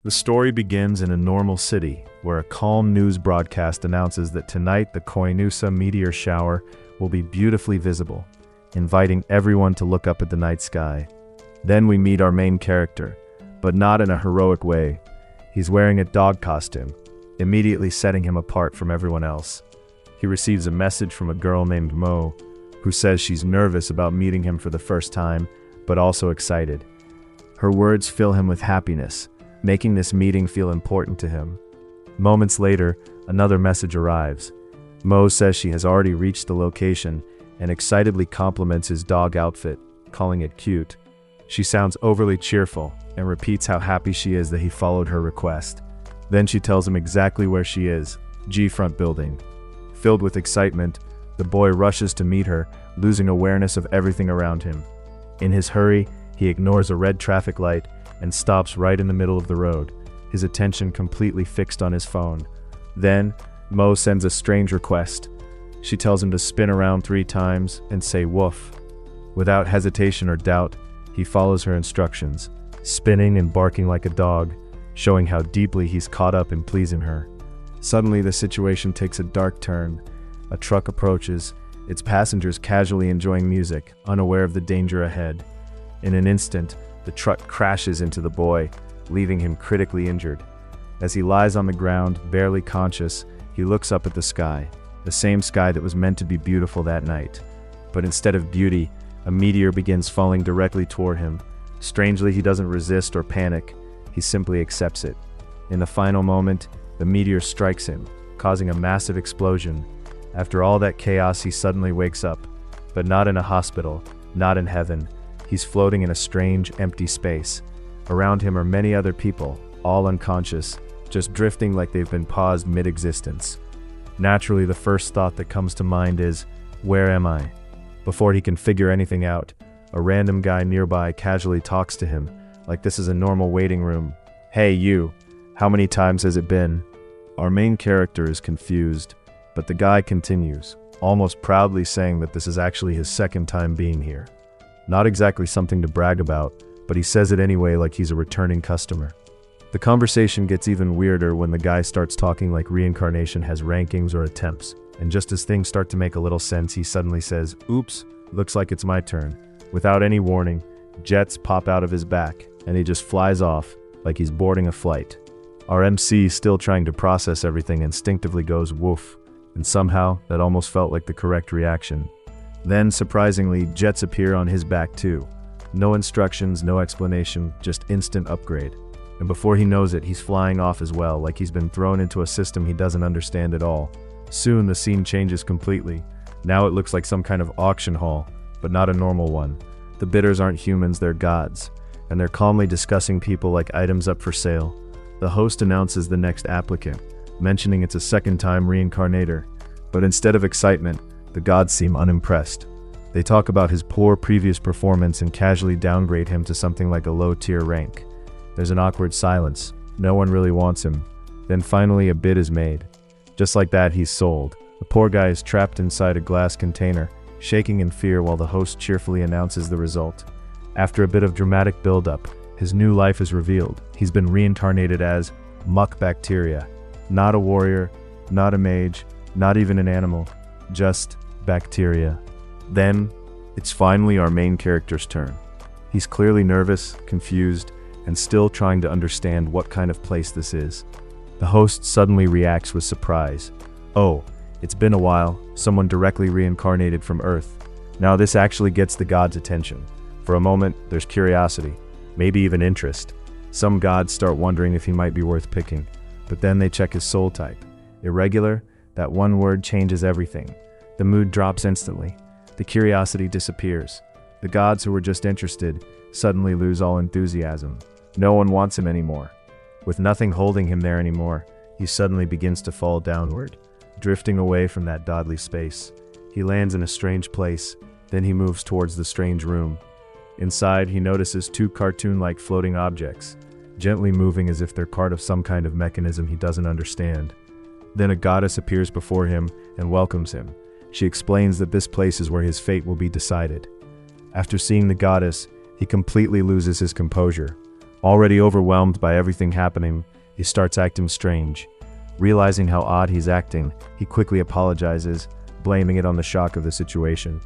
The story begins in a normal city, where a calm news broadcast announces that tonight the Koinusa meteor shower will be beautifully visible, inviting everyone to look up at the night sky. Then we meet our main character, but not in a heroic way. He's wearing a dog costume, immediately setting him apart from everyone else. He receives a message from a girl named Mo, who says she's nervous about meeting him for the first time, but also excited. Her words fill him with happiness, making this meeting feel important to him. Moments later, another message arrives. Mo says she has already reached the location and excitedly compliments his dog outfit, calling it cute. She sounds overly cheerful and repeats how happy she is that he followed her request. Then she tells him exactly where she is, G-Front building. Filled with excitement, the boy rushes to meet her, losing awareness of everything around him. In his hurry, he ignores a red traffic light and stops right in the middle of the road, his attention completely fixed on his phone. Then, Mo sends a strange request. She tells him to spin around 3 times and say woof. Without hesitation or doubt, he follows her instructions, spinning and barking like a dog, showing how deeply he's caught up in pleasing her. Suddenly, the situation takes a dark turn. A truck approaches, its passengers casually enjoying music, unaware of the danger ahead. In an instant, the truck crashes into the boy, leaving him critically injured. As he lies on the ground, barely conscious, he looks up at the sky, the same sky that was meant to be beautiful that night. But instead of beauty, a meteor begins falling directly toward him. Strangely, he doesn't resist or panic, he simply accepts it. In the final moment, the meteor strikes him, causing a massive explosion. After all that chaos, he suddenly wakes up, but not in a hospital, not in heaven. He's floating in a strange, empty space. Around him are many other people, all unconscious, just drifting like they've been paused mid-existence. Naturally, the first thought that comes to mind is, where am I? Before he can figure anything out, a random guy nearby casually talks to him, like this is a normal waiting room. Hey you, how many times has it been? Our main character is confused, but the guy continues, almost proudly saying that this is actually his second time being here. Not exactly something to brag about, but he says it anyway like he's a returning customer. The conversation gets even weirder when the guy starts talking like reincarnation has rankings or attempts, and just as things start to make a little sense, he suddenly says, "Oops, looks like it's my turn." Without any warning, jets pop out of his back, and he just flies off like he's boarding a flight. Our MC, still trying to process everything, instinctively goes woof, and somehow that almost felt like the correct reaction. Then, surprisingly, jets appear on his back too. No instructions, no explanation, just instant upgrade. And before he knows it, he's flying off as well, like he's been thrown into a system he doesn't understand at all. Soon, the scene changes completely. Now it looks like some kind of auction hall, but not a normal one. The bidders aren't humans, they're gods, and they're calmly discussing people like items up for sale. The host announces the next applicant, mentioning it's a second-time reincarnator, but instead of excitement, the gods seem unimpressed. They talk about his poor previous performance and casually downgrade him to something like a low-tier rank. There's an awkward silence. No one really wants him. Then finally a bid is made. Just like that, he's sold. The poor guy is trapped inside a glass container, shaking in fear while the host cheerfully announces the result. After a bit of dramatic build-up, his new life is revealed. He's been reincarnated as muck bacteria. Not a warrior, not a mage, not even an animal. Just bacteria. Then, it's finally our main character's turn. He's clearly nervous, confused, and still trying to understand what kind of place this is. The host suddenly reacts with surprise. Oh, it's been a while, someone directly reincarnated from Earth. Now this actually gets the gods' attention. For a moment, there's curiosity, maybe even interest. Some gods start wondering if he might be worth picking, but then they check his soul type. Irregular, that one word changes everything. The mood drops instantly. The curiosity disappears. The gods who were just interested suddenly lose all enthusiasm. No one wants him anymore. With nothing holding him there anymore, he suddenly begins to fall downward, drifting away from that godly space. He lands in a strange place, then he moves towards the strange room. Inside, he notices 2 cartoon-like floating objects, gently moving as if they're part of some kind of mechanism he doesn't understand. Then a goddess appears before him and welcomes him. She explains that this place is where his fate will be decided. After seeing the goddess, he completely loses his composure. Already overwhelmed by everything happening, he starts acting strange. Realizing how odd he's acting, he quickly apologizes, blaming it on the shock of the situation.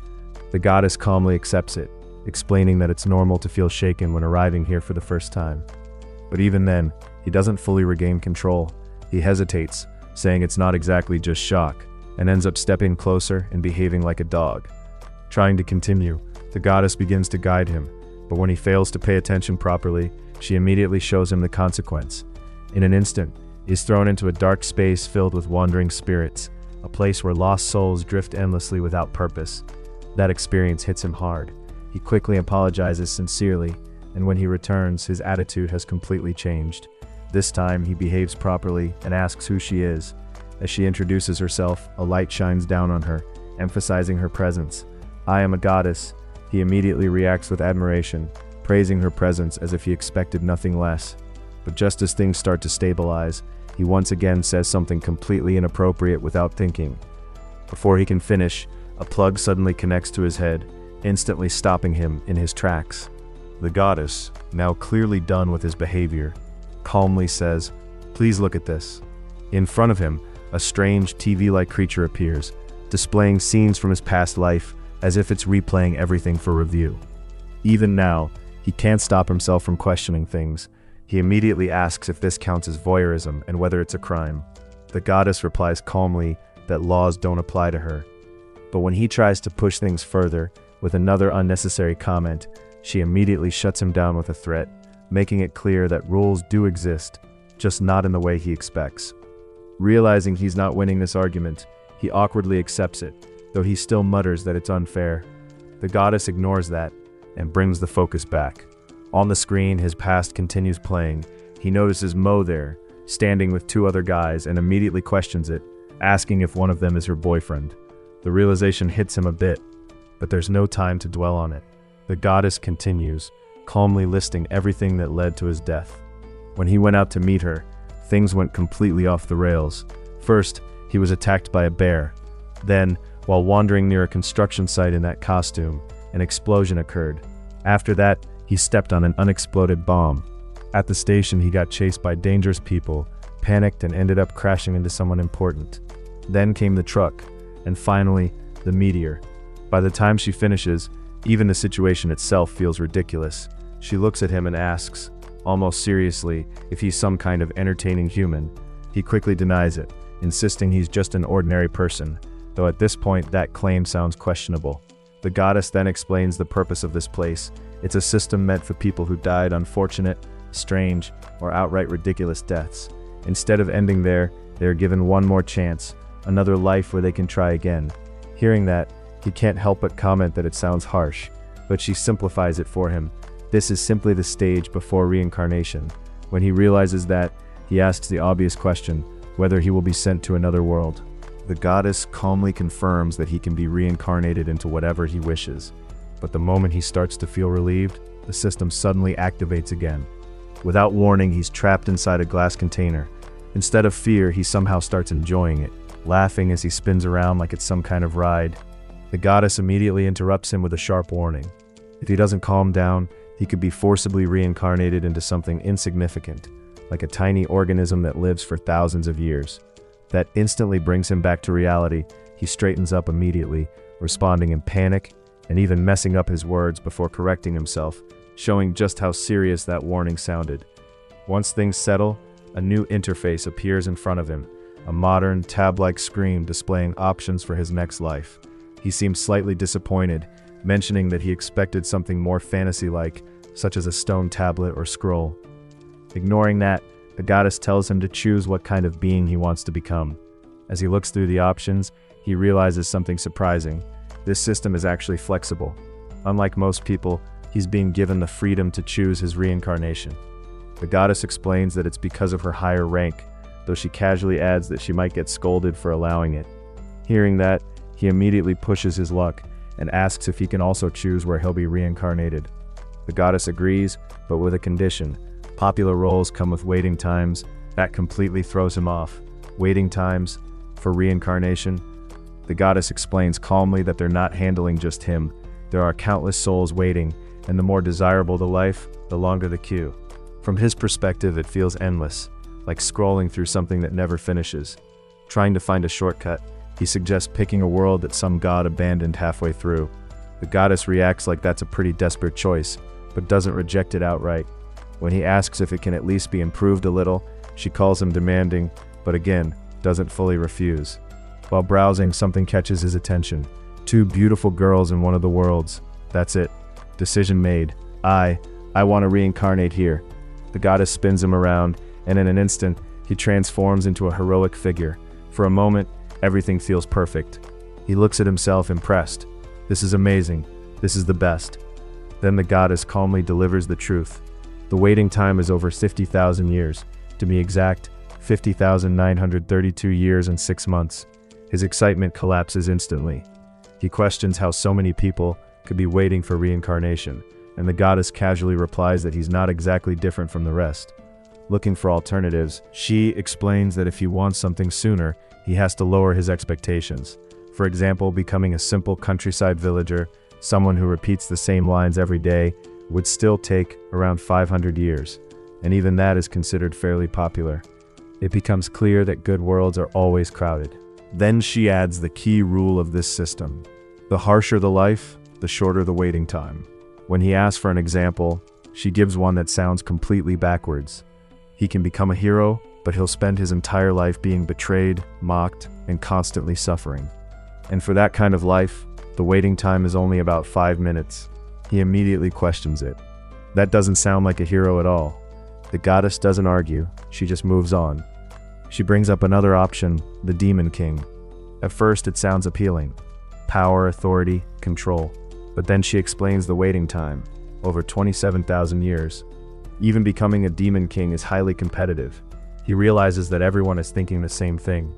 The goddess calmly accepts it, explaining that it's normal to feel shaken when arriving here for the first time. But even then, he doesn't fully regain control. He hesitates, saying it's not exactly just shock, and ends up stepping closer and behaving like a dog. Trying to continue, the goddess begins to guide him, but when he fails to pay attention properly, she immediately shows him the consequence. In an instant, he is thrown into a dark space filled with wandering spirits, a place where lost souls drift endlessly without purpose. That experience hits him hard. He quickly apologizes sincerely, and when he returns, his attitude has completely changed. This time, he behaves properly and asks who she is. As she introduces herself, a light shines down on her, emphasizing her presence. "I am a goddess." He immediately reacts with admiration, praising her presence as if he expected nothing less. But just as things start to stabilize, he once again says something completely inappropriate without thinking. Before he can finish, a plug suddenly connects to his head, instantly stopping him in his tracks. The goddess, now clearly done with his behavior, calmly says, "Please look at this." In front of him, a strange TV-like creature appears, displaying scenes from his past life as if it's replaying everything for review. Even now, he can't stop himself from questioning things. He immediately asks if this counts as voyeurism and whether it's a crime. The goddess replies calmly that laws don't apply to her. But when he tries to push things further with another unnecessary comment, she immediately shuts him down with a threat, making it clear that rules do exist, just not in the way he expects. Realizing he's not winning this argument, he awkwardly accepts it, though he still mutters that it's unfair. The goddess ignores that and brings the focus back. On the screen, his past continues playing. He notices Mo there, standing with two other guys, and immediately questions it, asking if one of them is her boyfriend. The realization hits him a bit, but there's no time to dwell on it. The goddess continues, calmly listing everything that led to his death. When he went out to meet her, things went completely off the rails. First, he was attacked by a bear. Then, while wandering near a construction site in that costume, an explosion occurred. After that, he stepped on an unexploded bomb. At the station, he got chased by dangerous people, panicked, and ended up crashing into someone important. Then came the truck, and finally, the meteor. By the time she finishes, even the situation itself feels ridiculous. She looks at him and asks, almost seriously, if he's some kind of entertaining human. He quickly denies it, insisting he's just an ordinary person, though at this point that claim sounds questionable. The goddess then explains the purpose of this place. It's a system meant for people who died unfortunate, strange, or outright ridiculous deaths. Instead of ending there, they are given one more chance, another life where they can try again. Hearing that, he can't help but comment that it sounds harsh, but she simplifies it for him. This is simply the stage before reincarnation. When he realizes that, he asks the obvious question, whether he will be sent to another world. The goddess calmly confirms that he can be reincarnated into whatever he wishes. But the moment he starts to feel relieved, the system suddenly activates again. Without warning, he's trapped inside a glass container. Instead of fear, he somehow starts enjoying it, laughing as he spins around like it's some kind of ride. The goddess immediately interrupts him with a sharp warning. If he doesn't calm down, he could be forcibly reincarnated into something insignificant, like a tiny organism that lives for thousands of years. That instantly brings him back to reality. He straightens up immediately, responding in panic, and even messing up his words before correcting himself, showing just how serious that warning sounded. Once things settle, a new interface appears in front of him, a modern, tab-like screen displaying options for his next life. He seems slightly disappointed, mentioning that he expected something more fantasy-like, such as a stone tablet or scroll. Ignoring that, the goddess tells him to choose what kind of being he wants to become. As he looks through the options, he realizes something surprising. This system is actually flexible. Unlike most people, he's being given the freedom to choose his reincarnation. The goddess explains that it's because of her higher rank, though she casually adds that she might get scolded for allowing it. Hearing that, he immediately pushes his luck and asks if he can also choose where he'll be reincarnated. The goddess agrees, but with a condition. Popular roles come with waiting times. That completely throws him off. Waiting times for reincarnation? The goddess explains calmly that they're not handling just him. There are countless souls waiting, and the more desirable the life, the longer the queue. From his perspective, it feels endless, like scrolling through something that never finishes. Trying to find a shortcut, he suggests picking a world that some god abandoned halfway through. The goddess reacts like that's a pretty desperate choice, but doesn't reject it outright. When he asks if it can at least be improved a little, she calls him demanding, but again, doesn't fully refuse. While browsing, something catches his attention. 2 beautiful girls in one of the worlds. That's it. Decision made. I want to reincarnate here. The goddess spins him around, and in an instant, he transforms into a heroic figure. For a moment, everything feels perfect. He looks at himself impressed. This is amazing. This is the best. Then the goddess calmly delivers the truth. The waiting time is over 50,000 years. To be exact, 50,932 years and 6 months. His excitement collapses instantly. He questions how so many people could be waiting for reincarnation, and the goddess casually replies that he's not exactly different from the rest. Looking for alternatives, she explains that if he wants something sooner, he has to lower his expectations. For example, becoming a simple countryside villager, someone who repeats the same lines every day, would still take around 500 years, and even that is considered fairly popular. It becomes clear that good worlds are always crowded. Then she adds the key rule of this system. The harsher the life, the shorter the waiting time. When he asks for an example, she gives one that sounds completely backwards. He can become a hero, but he'll spend his entire life being betrayed, mocked, and constantly suffering. And for that kind of life, the waiting time is only about 5 minutes. He immediately questions it. That doesn't sound like a hero at all. The goddess doesn't argue, she just moves on. She brings up another option, the Demon King. At first it sounds appealing. Power, authority, control. But then she explains the waiting time, over 27,000 years. Even becoming a Demon King is highly competitive. He realizes that everyone is thinking the same thing.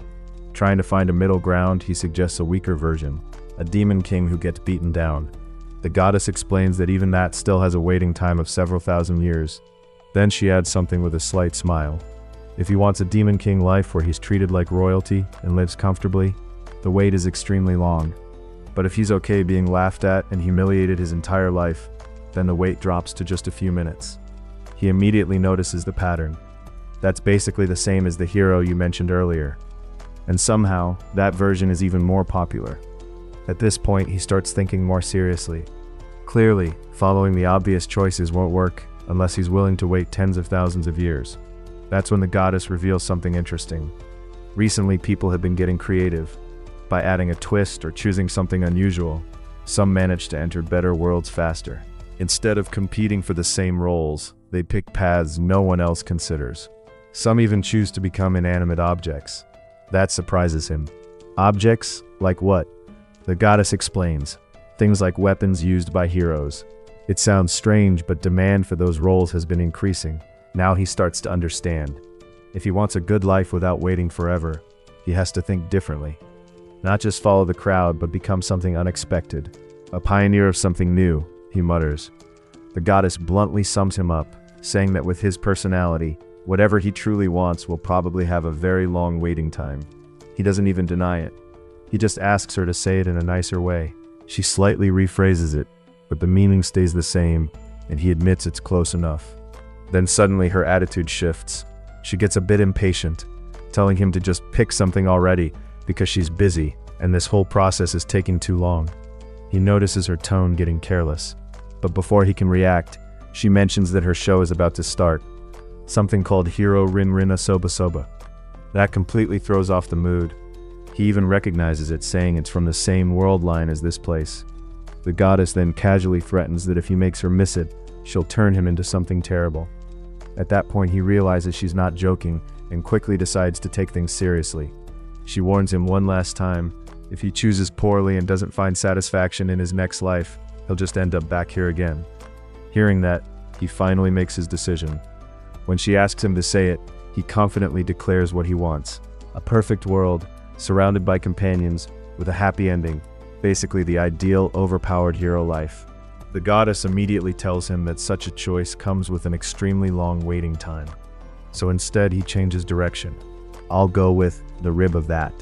Trying to find a middle ground, he suggests a weaker version, a Demon King who gets beaten down. The goddess explains that even that still has a waiting time of several thousand years. Then she adds something with a slight smile. If he wants a Demon King life where he's treated like royalty and lives comfortably, the wait is extremely long. But if he's okay being laughed at and humiliated his entire life, then the wait drops to just a few minutes. He immediately notices the pattern. That's basically the same as the hero you mentioned earlier. And somehow, that version is even more popular. At this point, he starts thinking more seriously. Clearly, following the obvious choices won't work unless he's willing to wait tens of thousands of years. That's when the goddess reveals something interesting. Recently, people have been getting creative. By adding a twist or choosing something unusual, some manage to enter better worlds faster. Instead of competing for the same roles, they pick paths no one else considers. Some even choose to become inanimate objects. That surprises him. Objects? Like what? The goddess explains. Things like weapons used by heroes. It sounds strange, but demand for those roles has been increasing. Now he starts to understand. If he wants a good life without waiting forever, he has to think differently. Not just follow the crowd, but become something unexpected. A pioneer of something new, he mutters. The goddess bluntly sums him up, saying that with his personality, whatever he truly wants will probably have a very long waiting time. He doesn't even deny it. He just asks her to say it in a nicer way. She slightly rephrases it, but the meaning stays the same, and he admits it's close enough. Then suddenly her attitude shifts. She gets a bit impatient, telling him to just pick something already because she's busy, and this whole process is taking too long. He notices her tone getting careless, but before he can react, she mentions that her show is about to start. Something called Hiro Rin Rina Soba Soba. That completely throws off the mood. He even recognizes it, saying it's from the same world line as this place. The goddess then casually threatens that if he makes her miss it, she'll turn him into something terrible. At that point, he realizes she's not joking and quickly decides to take things seriously. She warns him one last time, if he chooses poorly and doesn't find satisfaction in his next life, he'll just end up back here again. Hearing that, he finally makes his decision. When she asks him to say it, he confidently declares what he wants. A perfect world, surrounded by companions, with a happy ending. Basically the ideal, overpowered hero life. The goddess immediately tells him that such a choice comes with an extremely long waiting time. So instead he changes direction. I'll go with the rib of that.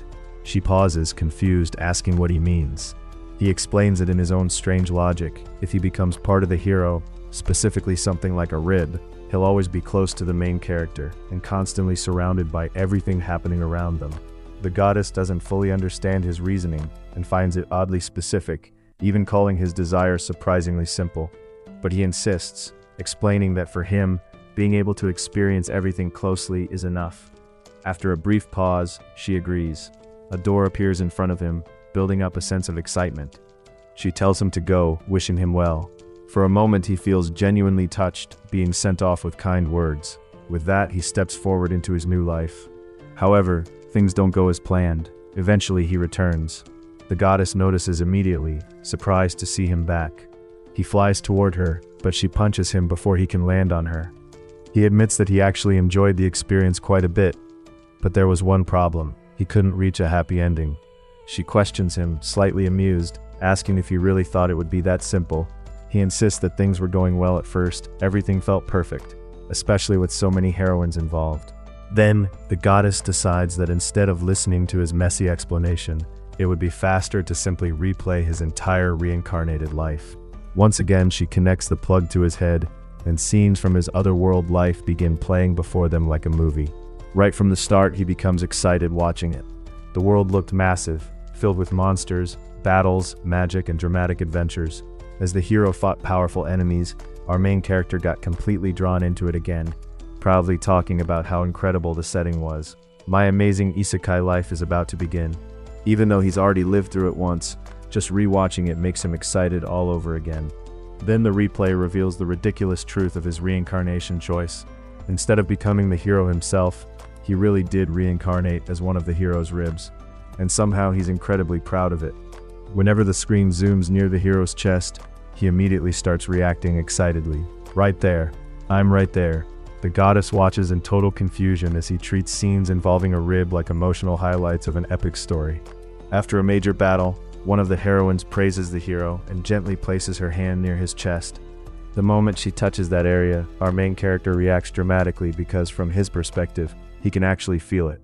She pauses, confused, asking what he means. He explains it in his own strange logic. If he becomes part of the hero, specifically something like a rib, He'll always be close to the main character and constantly surrounded by everything happening around them. The goddess doesn't fully understand his reasoning and finds it oddly specific, even calling his desire surprisingly simple. But he insists, explaining that for him, being able to experience everything closely is enough. After a brief pause, she agrees. A door appears in front of him, building up a sense of excitement. She tells him to go, wishing him well. For a moment he feels genuinely touched, being sent off with kind words. With that, he steps forward into his new life. However, things don't go as planned. Eventually he returns. The goddess notices immediately, surprised to see him back. He flies toward her, but she punches him before he can land on her. He admits that he actually enjoyed the experience quite a bit, but there was one problem. He couldn't reach a happy ending. She questions him, slightly amused, asking if he really thought it would be that simple. He insists that things were going well at first, everything felt perfect, especially with so many heroines involved. Then, the goddess decides that instead of listening to his messy explanation, it would be faster to simply replay his entire reincarnated life. Once again, she connects the plug to his head, and scenes from his otherworld life begin playing before them like a movie. Right from the start, he becomes excited watching it. The world looked massive, filled with monsters, battles, magic, and dramatic adventures. As the hero fought powerful enemies, our main character got completely drawn into it again, proudly talking about how incredible the setting was. My amazing isekai life is about to begin. Even though he's already lived through it once, just rewatching it makes him excited all over again. Then the replay reveals the ridiculous truth of his reincarnation choice. Instead of becoming the hero himself, he really did reincarnate as one of the hero's ribs, and somehow he's incredibly proud of it. Whenever the screen zooms near the hero's chest, he immediately starts reacting excitedly. Right there. I'm right there. The goddess watches in total confusion as he treats scenes involving a rib like emotional highlights of an epic story. After a major battle, one of the heroines praises the hero and gently places her hand near his chest. The moment she touches that area, our main character reacts dramatically because from his perspective, he can actually feel it.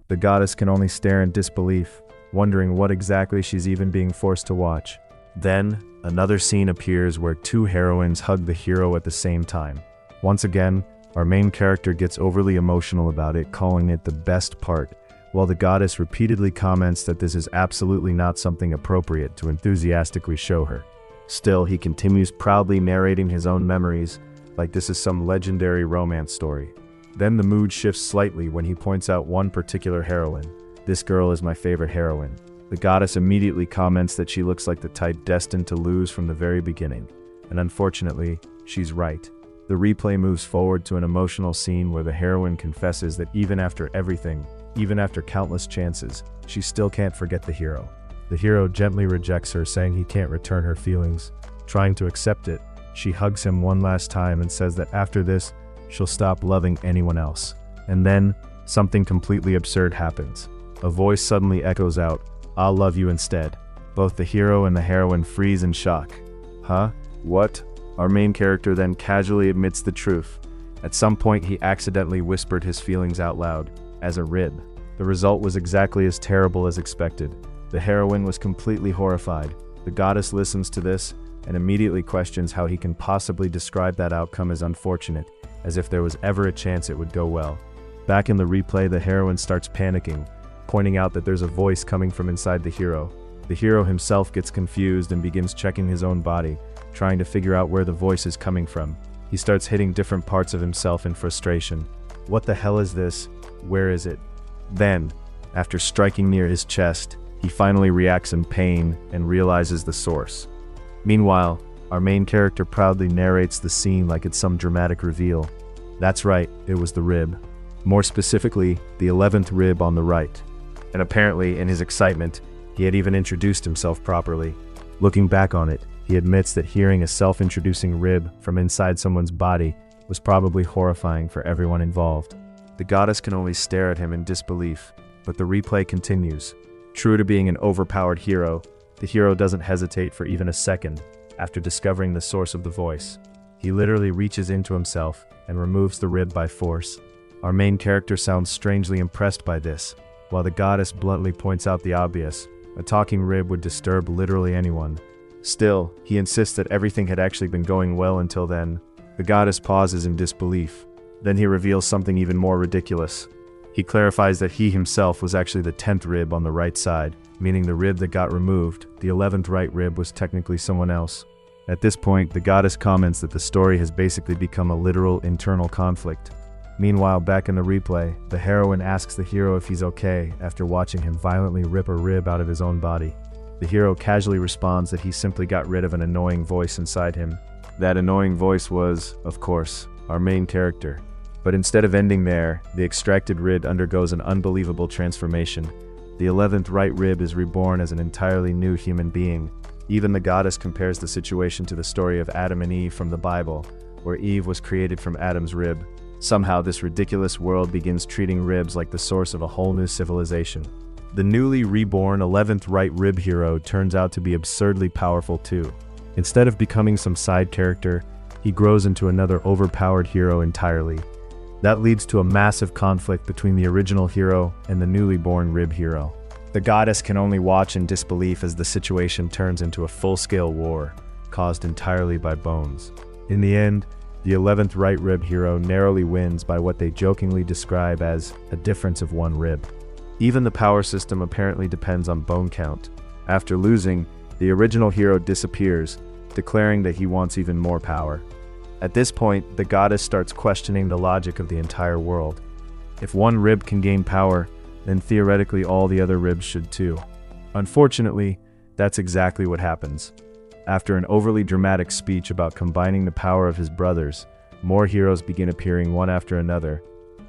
The goddess can only stare in disbelief, wondering what exactly she's even being forced to watch. Then, another scene appears where two heroines hug the hero at the same time. Once again, our main character gets overly emotional about it, calling it the best part, while the goddess repeatedly comments that this is absolutely not something appropriate to enthusiastically show her. Still, he continues proudly narrating his own memories, like this is some legendary romance story. Then the mood shifts slightly when he points out one particular heroine. This girl is my favorite heroine. The goddess immediately comments that she looks like the type destined to lose from the very beginning. And unfortunately, she's right. The replay moves forward to an emotional scene where the heroine confesses that even after everything, even after countless chances, she still can't forget the hero. The hero gently rejects her, saying he can't return her feelings. Trying to accept it, she hugs him one last time and says that after this, she'll stop loving anyone else. And then, something completely absurd happens. A voice suddenly echoes out, "I'll love you instead." Both the hero and the heroine freeze in shock. Huh? What? Our main character then casually admits the truth. At some point he accidentally whispered his feelings out loud, as a rib. The result was exactly as terrible as expected. The heroine was completely horrified. The goddess listens to this and immediately questions how he can possibly describe that outcome as unfortunate, as if there was ever a chance it would go well. Back in the replay, the heroine starts panicking, pointing out that there's a voice coming from inside the hero. The hero himself gets confused and begins checking his own body, trying to figure out where the voice is coming from. He starts hitting different parts of himself in frustration. What the hell is this? Where is it? Then, after striking near his chest, he finally reacts in pain and realizes the source. Meanwhile, our main character proudly narrates the scene like it's some dramatic reveal. That's right, it was the rib. More specifically, the 11th rib on the right. And apparently, in his excitement, he had even introduced himself properly. Looking back on it, he admits that hearing a self-introducing rib from inside someone's body was probably horrifying for everyone involved. The goddess can only stare at him in disbelief, but the replay continues. True to being an overpowered hero, the hero doesn't hesitate for even a second after discovering the source of the voice. He literally reaches into himself and removes the rib by force. Our main character sounds strangely impressed by this, while the goddess bluntly points out the obvious. A talking rib would disturb literally anyone. Still, he insists that everything had actually been going well until then. The goddess pauses in disbelief. Then he reveals something even more ridiculous. He clarifies that he himself was actually the 10th rib on the right side, meaning the rib that got removed, the 11th right rib, was technically someone else. At this point, the goddess comments that the story has basically become a literal internal conflict. Meanwhile, back in the replay, the heroine asks the hero if he's okay after watching him violently rip a rib out of his own body. The hero casually responds that he simply got rid of an annoying voice inside him. That annoying voice was, of course, our main character. But instead of ending there, the extracted rib undergoes an unbelievable transformation. The 11th right rib is reborn as an entirely new human being. Even the goddess compares the situation to the story of Adam and Eve from the Bible, where Eve was created from Adam's rib. Somehow, this ridiculous world begins treating ribs like the source of a whole new civilization. The newly reborn 11th right rib hero turns out to be absurdly powerful too. Instead of becoming some side character, he grows into another overpowered hero entirely. That leads to a massive conflict between the original hero and the newly born rib hero. The goddess can only watch in disbelief as the situation turns into a full-scale war, caused entirely by bones. In the end, the 11th right rib hero narrowly wins by what they jokingly describe as a difference of one rib. Even the power system apparently depends on bone count. After losing, the original hero disappears, declaring that he wants even more power. At this point, the goddess starts questioning the logic of the entire world. If one rib can gain power, then theoretically all the other ribs should too. Unfortunately, that's exactly what happens. After an overly dramatic speech about combining the power of his brothers, more heroes begin appearing one after another.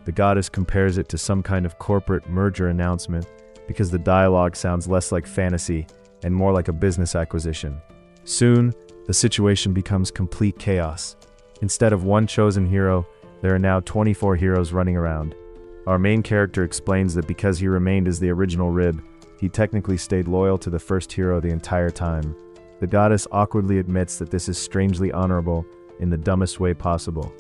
The goddess compares it to some kind of corporate merger announcement because the dialogue sounds less like fantasy and more like a business acquisition. Soon, the situation becomes complete chaos. Instead of one chosen hero, there are now 24 heroes running around. Our main character explains that because he remained as the original rib, he technically stayed loyal to the first hero the entire time. The goddess awkwardly admits that this is strangely honorable in the dumbest way possible.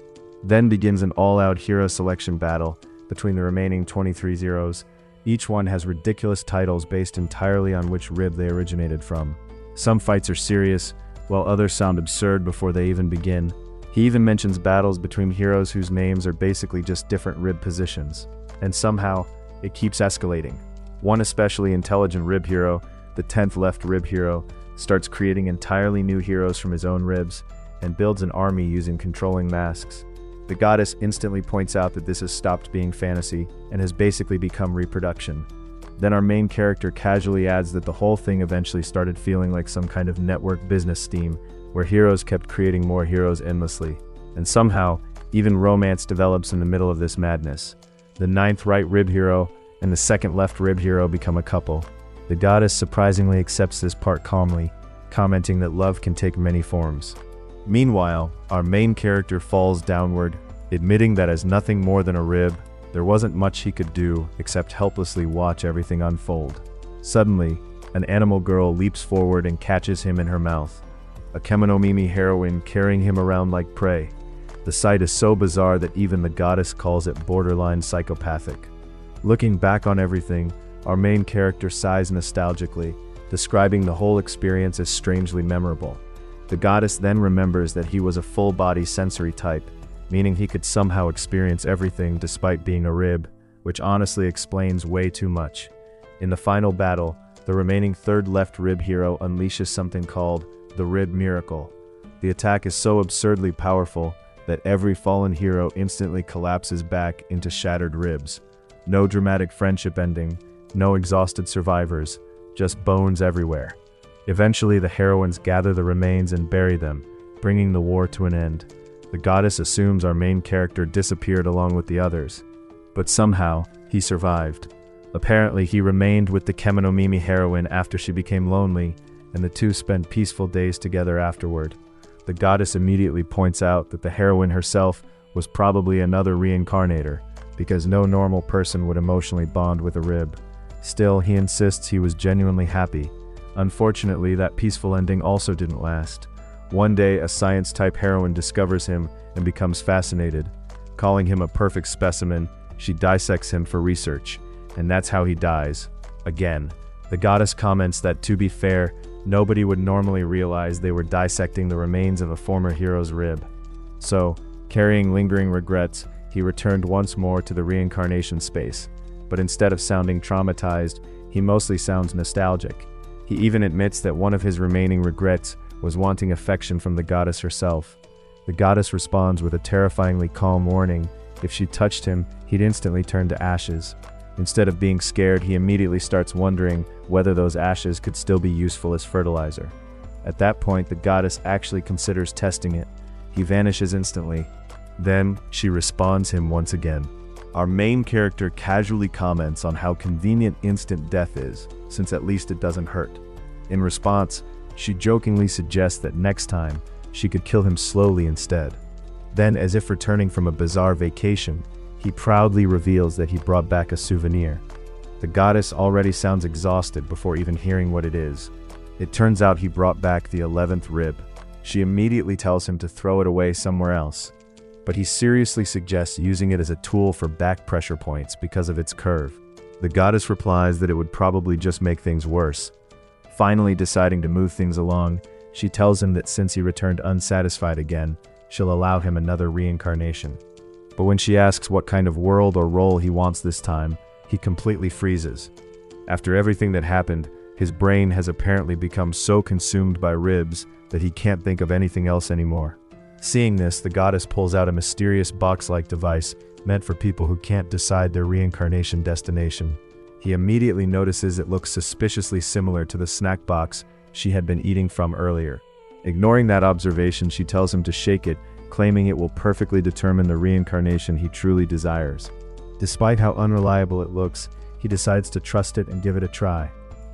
Then begins an all-out hero selection battle between the remaining 23 heroes. Each one has ridiculous titles based entirely on which rib they originated from. Some fights are serious, while others sound absurd before they even begin. He even mentions battles between heroes whose names are basically just different rib positions. And somehow, it keeps escalating. One especially intelligent rib hero, the 10th left rib hero, starts creating entirely new heroes from his own ribs and builds an army using controlling masks. The goddess instantly points out that this has stopped being fantasy and has basically become reproduction. Then our main character casually adds that the whole thing eventually started feeling like some kind of network business scheme where heroes kept creating more heroes endlessly. And somehow, even romance develops in the middle of this madness. The 9th right rib hero and the 2nd left rib hero become a couple. The goddess surprisingly accepts this part calmly, commenting that love can take many forms. Meanwhile, our main character falls downward, admitting that as nothing more than a rib, there wasn't much he could do except helplessly watch everything unfold. Suddenly, an animal girl leaps forward and catches him in her mouth. A kemonomimi heroine carrying him around like prey. The sight is so bizarre that even the goddess calls it borderline psychopathic. Looking back on everything, our main character sighs nostalgically, describing the whole experience as strangely memorable. The goddess then remembers that he was a full-body sensory type, meaning he could somehow experience everything despite being a rib, which honestly explains way too much. In the final battle, the remaining 3rd left rib hero unleashes something called the Rib Miracle. The attack is so absurdly powerful that every fallen hero instantly collapses back into shattered ribs. No dramatic friendship ending, no exhausted survivors, just bones everywhere. Eventually, the heroines gather the remains and bury them, bringing the war to an end. The goddess assumes our main character disappeared along with the others, but somehow, he survived. Apparently, he remained with the kemonomimi heroine after she became lonely, and the two spent peaceful days together afterward. The goddess immediately points out that the heroine herself was probably another reincarnator, because no normal person would emotionally bond with a rib. Still, he insists he was genuinely happy. Unfortunately, that peaceful ending also didn't last. One day, a science-type heroine discovers him and becomes fascinated. Calling him a perfect specimen, she dissects him for research, and that's how he dies. Again, the goddess comments that, to be fair, nobody would normally realize they were dissecting the remains of a former hero's rib. So, carrying lingering regrets, he returned once more to the reincarnation space. But instead of sounding traumatized, he mostly sounds nostalgic. He even admits that one of his remaining regrets was wanting affection from the goddess herself. The goddess responds with a terrifyingly calm warning. If she touched him, he'd instantly turn to ashes. Instead of being scared, he immediately starts wondering whether those ashes could still be useful as fertilizer. At that point, the goddess actually considers testing it. He vanishes instantly. Then, she responds him once again. Our main character casually comments on how convenient instant death is, since at least it doesn't hurt. In response, she jokingly suggests that next time, she could kill him slowly instead. Then, as if returning from a bizarre vacation, he proudly reveals that he brought back a souvenir. The goddess already sounds exhausted before even hearing what it is. It turns out he brought back the 11th rib. She immediately tells him to throw it away somewhere else, but he seriously suggests using it as a tool for back pressure points because of its curve. The goddess replies that it would probably just make things worse. Finally deciding to move things along, she tells him that since he returned unsatisfied again, she'll allow him another reincarnation. But when she asks what kind of world or role he wants this time, he completely freezes. After everything that happened, his brain has apparently become so consumed by ribs that he can't think of anything else anymore. Seeing this, the goddess pulls out a mysterious box-like device meant for people who can't decide their reincarnation destination. He immediately notices it looks suspiciously similar to the snack box she had been eating from earlier. Ignoring that observation, she tells him to shake it, claiming it will perfectly determine the reincarnation he truly desires. Despite how unreliable it looks, he decides to trust it and give it a try.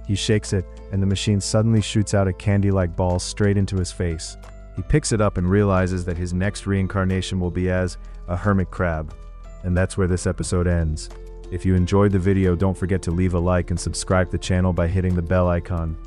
He shakes it, and the machine suddenly shoots out a candy-like ball straight into his face. He picks it up and realizes that his next reincarnation will be as a hermit crab. And that's where this episode ends. If you enjoyed the video, don't forget to leave a like and subscribe to the channel by hitting the bell icon.